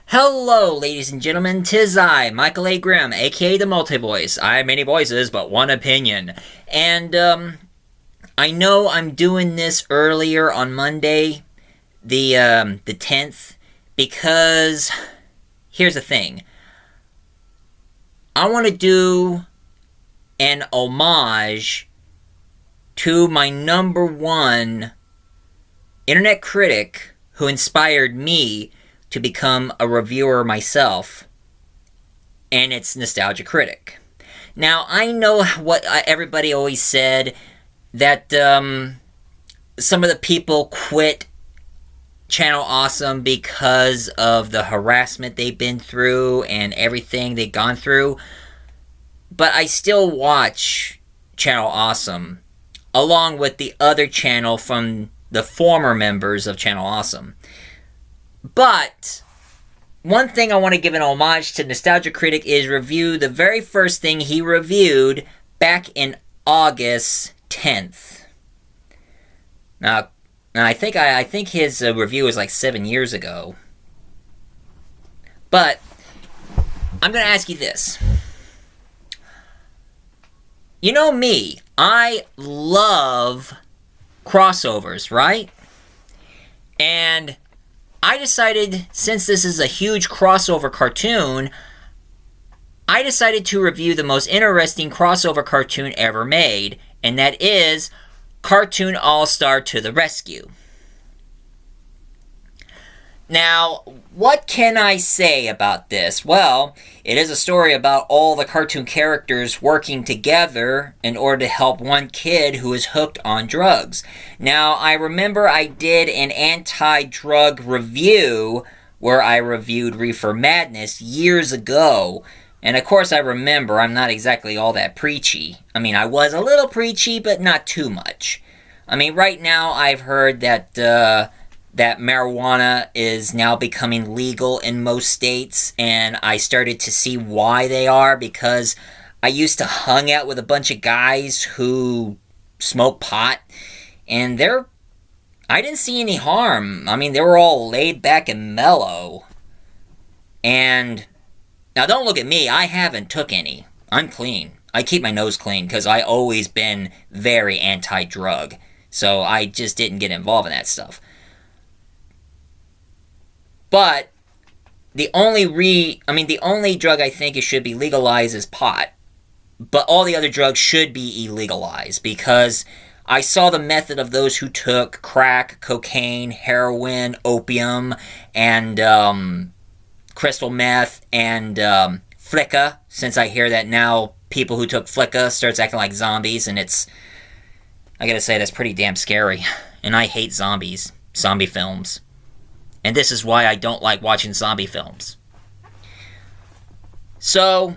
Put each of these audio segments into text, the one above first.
Hello, ladies and gentlemen, 'tis I, Michael A. Grimm, aka the Multi-Voice. I have many voices, but one opinion. And, I know I'm doing this earlier on Monday, the 10th, because here's the thing. I want to do an homage to my number one internet critic who inspired me to become a reviewer myself, and it's Nostalgia Critic. Now, I know what everybody always said, that some of the people quit Channel Awesome because of the harassment they've been through and everything they've gone through, but I still watch Channel Awesome, along with the other channel from the former members of Channel Awesome. But one thing I want to give an homage to Nostalgia Critic is review the very first thing he reviewed back in August 10th. Now I think his review was like 7 years ago. But I'm going to ask you this. You know me, I love crossovers, right? And I decided, since this is a huge crossover cartoon, I decided to review the most interesting crossover cartoon ever made, and that is Cartoon All-Star to the Rescue. Now, what can I say about this? Well, it is a story about all the cartoon characters working together in order to help one kid who is hooked on drugs. Now, I remember I did an anti-drug review where I reviewed Reefer Madness years ago. And of course I remember I'm not exactly all that preachy. I mean, I was a little preachy, but not too much. I mean, right now I've heard that that marijuana is now becoming legal in most states, and I started to see why they are, because I used to hang out with a bunch of guys who smoke pot, and I didn't see any harm. I mean, they were all laid back and mellow. And now don't look at me, I haven't took any. I'm clean. I keep my nose clean, because I always been very anti-drug, so I just didn't get involved in that stuff. But the only drug I think it should be legalized is pot. But all the other drugs should be illegalized, because I saw the method of those who took crack, cocaine, heroin, opium, and crystal meth, and Flicka, since I hear that now people who took Flicka starts acting like zombies, and I gotta say, that's pretty damn scary. And I hate zombies, zombie films. And this is why I don't like watching zombie films. So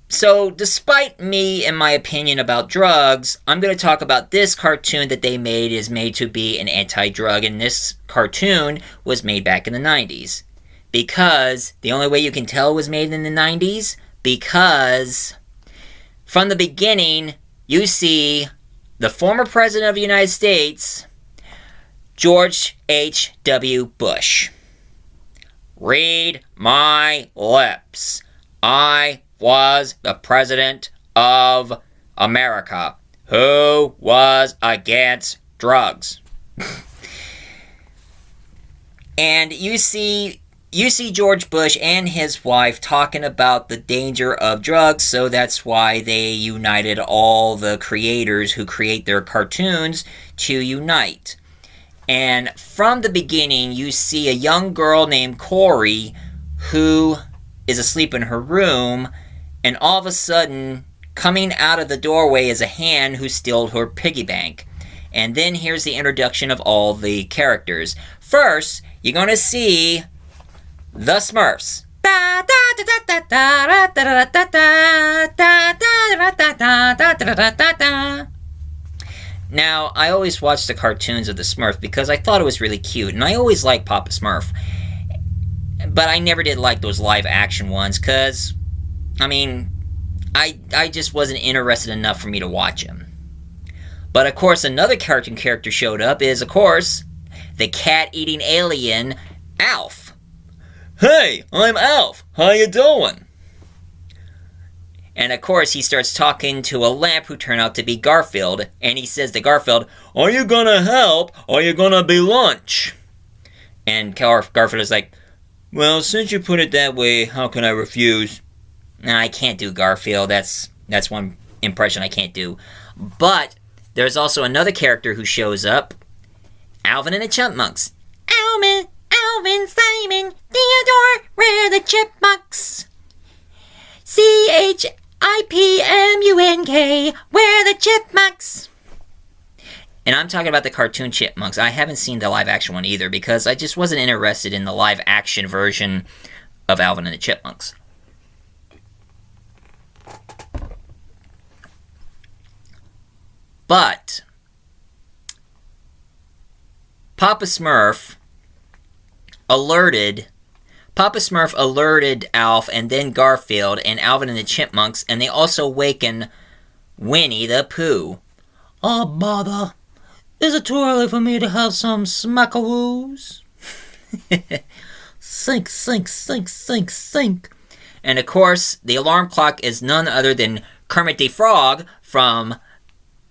despite me and my opinion about drugs, I'm going to talk about this cartoon that they made is made to be an anti-drug, and this cartoon was made back in the 90s. Because the only way you can tell it was made in the 90s, because from the beginning, you see the former president of the United States, George H.W. Bush. Read my lips. I was the president of America who was against drugs. And you see George Bush and his wife talking about the danger of drugs, so that's why they united all the creators who create their cartoons to unite. And from the beginning, you see a young girl named Corey who is asleep in her room, and all of a sudden, coming out of the doorway is a hand who stole her piggy bank. And then here's the introduction of all the characters. First, you're going to see the Smurfs. Now, I always watched the cartoons of the Smurf because I thought it was really cute, and I always liked Papa Smurf. But I never did like those live action ones, because, I mean, I just wasn't interested enough for me to watch them. But of course, another cartoon character showed up is, of course, the cat-eating alien, Alf. Hey, I'm Alf. How you doing? And of course, he starts talking to a lamp who turned out to be Garfield. And he says to Garfield, are you gonna help, or are you gonna be lunch? And Garfield is like, well, since you put it that way, how can I refuse? Nah, I can't do Garfield. That's one impression I can't do. But there's also another character who shows up. Alvin and the Chipmunks. Alvin, Simon, Theodore, we're the Chipmunks. CHIPMUNK, we're the Chipmunks. And I'm talking about the cartoon Chipmunks. I haven't seen the live-action one either because I just wasn't interested in the live-action version of Alvin and the Chipmunks. But Papa Smurf alerted Alf and then Garfield and Alvin and the Chipmunks, and they also waken Winnie the Pooh. Oh, bother. Is it too early for me to have some smackaroos? Sink, sink, sink, sink, sink. And of course, the alarm clock is none other than Kermit the Frog from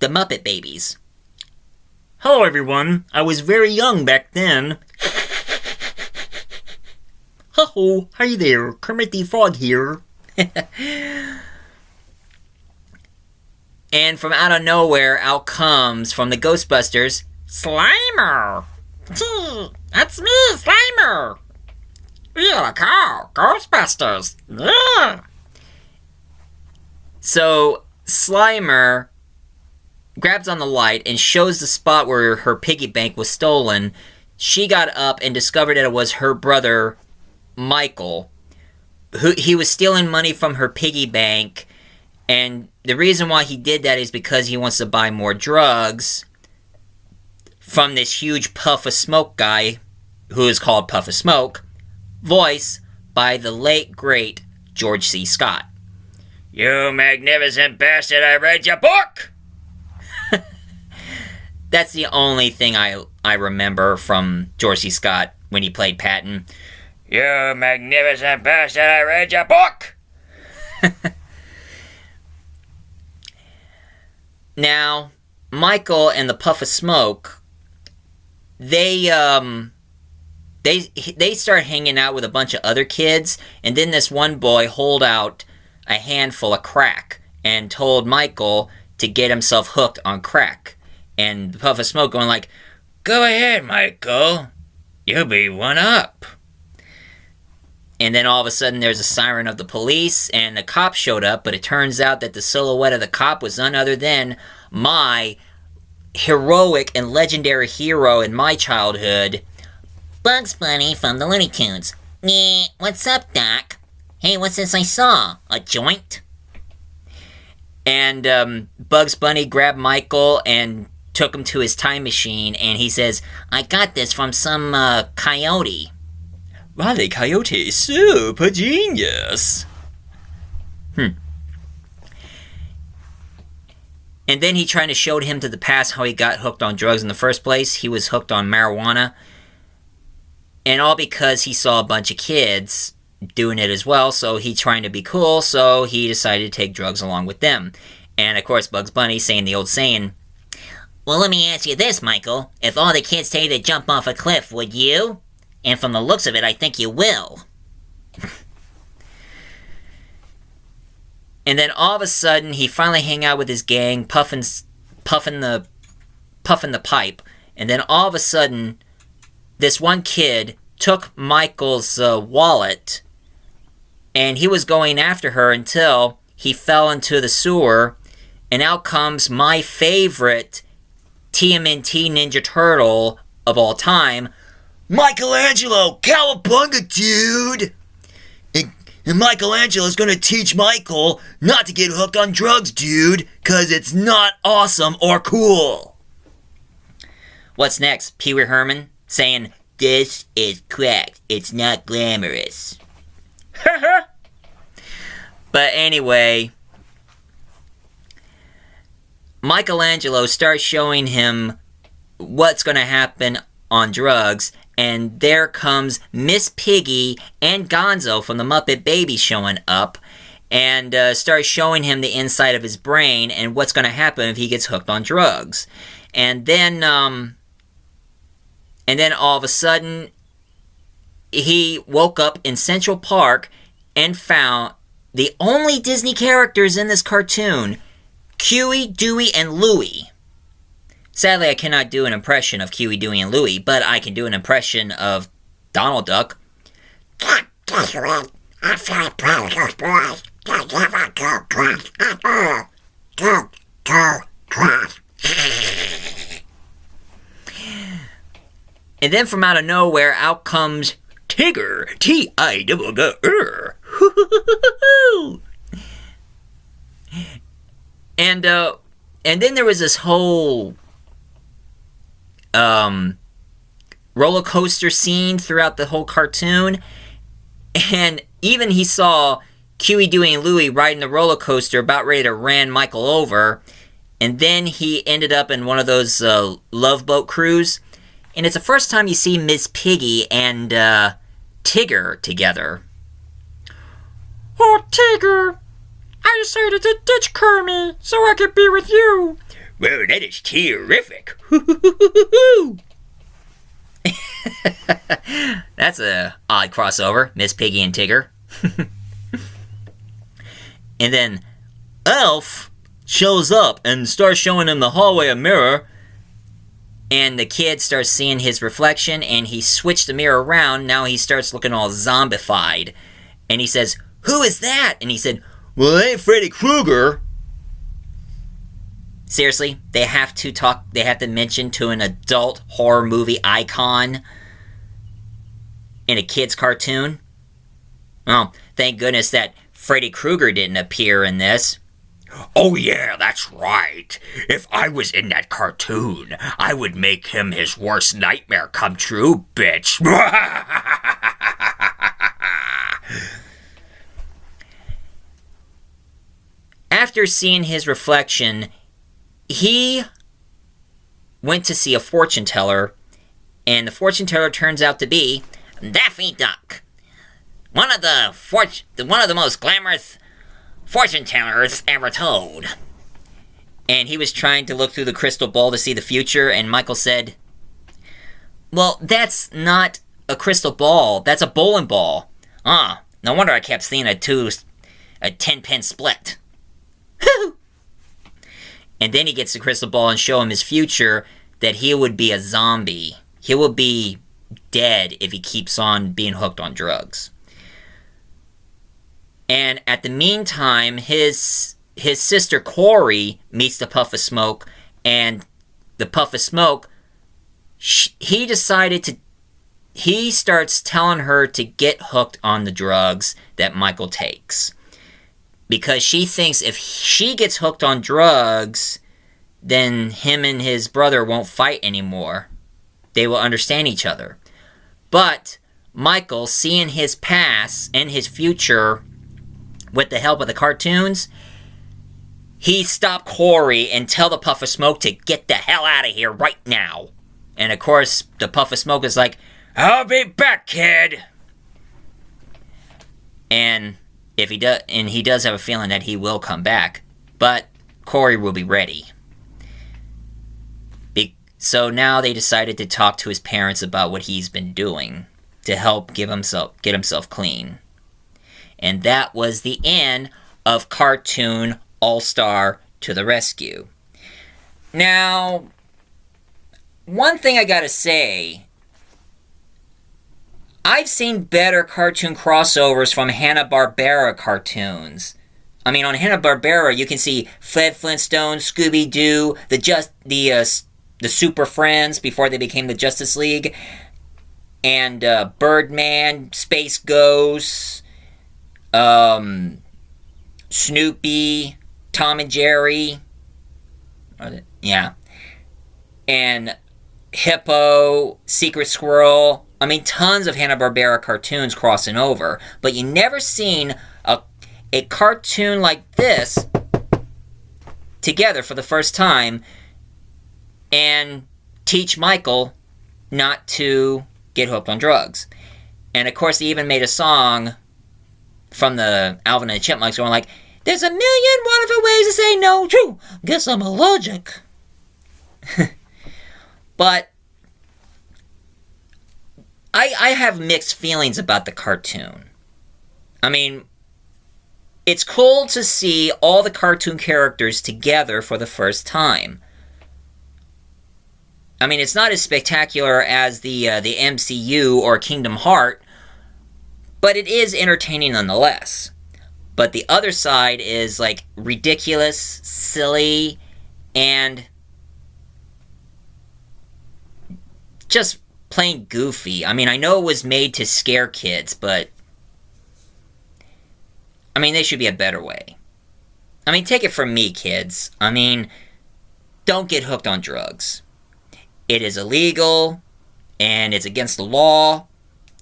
the Muppet Babies. Hello, everyone. I was very young back then. Ho-ho, hi there. Kermit the Frog here. And from out of nowhere, out comes, from the Ghostbusters, Slimer! That's me, Slimer! Yeah, cow, Ghostbusters! Yeah! So, Slimer grabs on the light and shows the spot where her piggy bank was stolen. She got up and discovered that it was her brother, Michael. He was stealing money from her piggy bank, and the reason why he did that is because he wants to buy more drugs from this huge puff of smoke guy, who is called Puff of Smoke, voiced by the late, great George C. Scott. You magnificent bastard, I read your book! That's the only thing I remember from George C. Scott when he played Patton. You magnificent bastard, I read your book! Now, Michael and the Puff of Smoke, they start hanging out with a bunch of other kids, and then this one boy hold out a handful of crack and told Michael to get himself hooked on crack. And the Puff of Smoke going like, go ahead, Michael. You'll be one up. And then all of a sudden there's a siren of the police and the cop showed up, but it turns out that the silhouette of the cop was none other than my heroic and legendary hero in my childhood, Bugs Bunny from the Looney Tunes. Yeah, what's up, Doc? Hey, what's this I saw? A joint? And Bugs Bunny grabbed Michael and took him to his time machine, and he says, I got this from some coyote. Wily Coyote, super genius. And then he tried to show him to the past how he got hooked on drugs in the first place. He was hooked on marijuana. And all because he saw a bunch of kids doing it as well, so he trying to be cool, so he decided to take drugs along with them. And of course, Bugs Bunny saying the old saying, well, let me ask you this, Michael. If all the kids tell you to jump off a cliff, would you? And from the looks of it, I think you will. And then all of a sudden, he finally hang out with his gang, puffing the pipe. And then all of a sudden, this one kid took Michael's wallet, and he was going after her until he fell into the sewer. And out comes my favorite TMNT Ninja Turtle of all time, Michelangelo, cowabunga, dude! And Michelangelo's gonna teach Michael not to get hooked on drugs, dude, cause it's not awesome or cool. What's next? Pee Wee Herman saying, this is crack, it's not glamorous. But anyway, Michelangelo starts showing him what's gonna happen on drugs, and there comes Miss Piggy and Gonzo from the Muppet Babies showing up, and starts showing him the inside of his brain and what's going to happen if he gets hooked on drugs. And then all of a sudden, he woke up in Central Park and found the only Disney characters in this cartoon, Huey, Dewey, and Louie. Sadly, I cannot do an impression of Huey, Dewey, and Louie, but I can do an impression of Donald Duck. I'm feeling proud of those boys. Go, class. And then from out of nowhere, out comes Tigger. T-I-G-G-R. And then there was this whole roller coaster scene throughout the whole cartoon, and even he saw Huey, Dewey, and Louie riding the roller coaster about ready to ran Michael over, and then he ended up in one of those Love Boat cruise, and it's the first time you see Miss Piggy and Tigger together. Oh, Tigger, I decided to ditch Kermit so I could be with you. Well, that is terrific. That's a odd crossover, Miss Piggy and Tigger. And then Elf shows up and starts showing him the hallway a mirror. And the kid starts seeing his reflection, and he switched the mirror around. Now he starts looking all zombified. And he says, "Who is that?" And he said, "Well, it ain't Freddy Krueger." Seriously, they have to mention to an adult horror movie icon in a kid's cartoon. Oh, thank goodness that Freddy Krueger didn't appear in this. Oh yeah, that's right. If I was in that cartoon, I would make him his worst nightmare come true, bitch. After seeing his reflection, he went to see a fortune teller, and the fortune teller turns out to be Daffy Duck, one of the most glamorous fortune tellers ever told. And he was trying to look through the crystal ball to see the future, and Michael said, "Well, that's not a crystal ball, that's a bowling ball." No wonder I kept seeing a 10-pin split. And then he gets the crystal ball and show him his future, that he would be a zombie. He will be dead if he keeps on being hooked on drugs. And at the meantime, his sister Corey meets the Puff of Smoke, and the Puff of Smoke, he starts telling her to get hooked on the drugs that Michael takes. Because she thinks if she gets hooked on drugs, then him and his brother won't fight anymore. They will understand each other. But Michael, seeing his past and his future with the help of the cartoons, he stopped Corey and tell the Puff of Smoke to get the hell out of here right now. And of course, the Puff of Smoke is like, "I'll be back, kid." And he does have a feeling that he will come back, but Corey will be ready. So now they decided to talk to his parents about what he's been doing to help get himself clean. And that was the end of Cartoon All-Star to the Rescue. Now, one thing I gotta say, I've seen better cartoon crossovers from Hanna-Barbera cartoons. I mean, on Hanna-Barbera, you can see Fred Flintstone, Scooby-Doo, the Super Friends before they became the Justice League, and Birdman, Space Ghost, Snoopy, Tom and Jerry, yeah, and Hippo, Secret Squirrel. I mean, tons of Hanna-Barbera cartoons crossing over, but you never seen a cartoon like this together for the first time and teach Michael not to get hooked on drugs. And of course, they even made a song from the Alvin and the Chipmunks going like, "There's a million wonderful ways to say no, true, guess I'm allergic." But I have mixed feelings about the cartoon. I mean, it's cool to see all the cartoon characters together for the first time. I mean, it's not as spectacular as the MCU or Kingdom Heart, but it is entertaining nonetheless. But the other side is, like, ridiculous, silly, and just plain goofy. I mean, I know it was made to scare kids, but I mean, there should be a better way. I mean, take it from me, kids. I mean, don't get hooked on drugs. It is illegal, and it's against the law,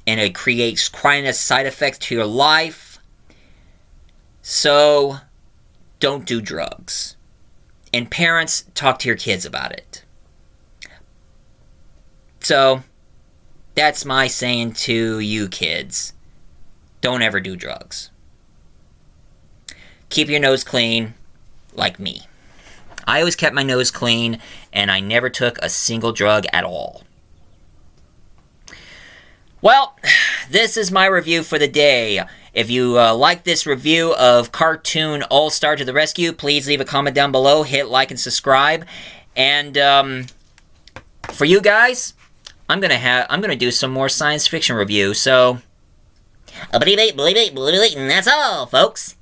and it creates quite a side effect to your life. So, don't do drugs. And parents, talk to your kids about it. So, that's my saying to you kids. Don't ever do drugs. Keep your nose clean, like me. I always kept my nose clean, and I never took a single drug at all. Well, this is my review for the day. If you like this review of Cartoon All-Star to the Rescue, please leave a comment down below, hit like and subscribe. And for you guys, I'm gonna do some more science fiction review. So, Believe it, and that's all, folks.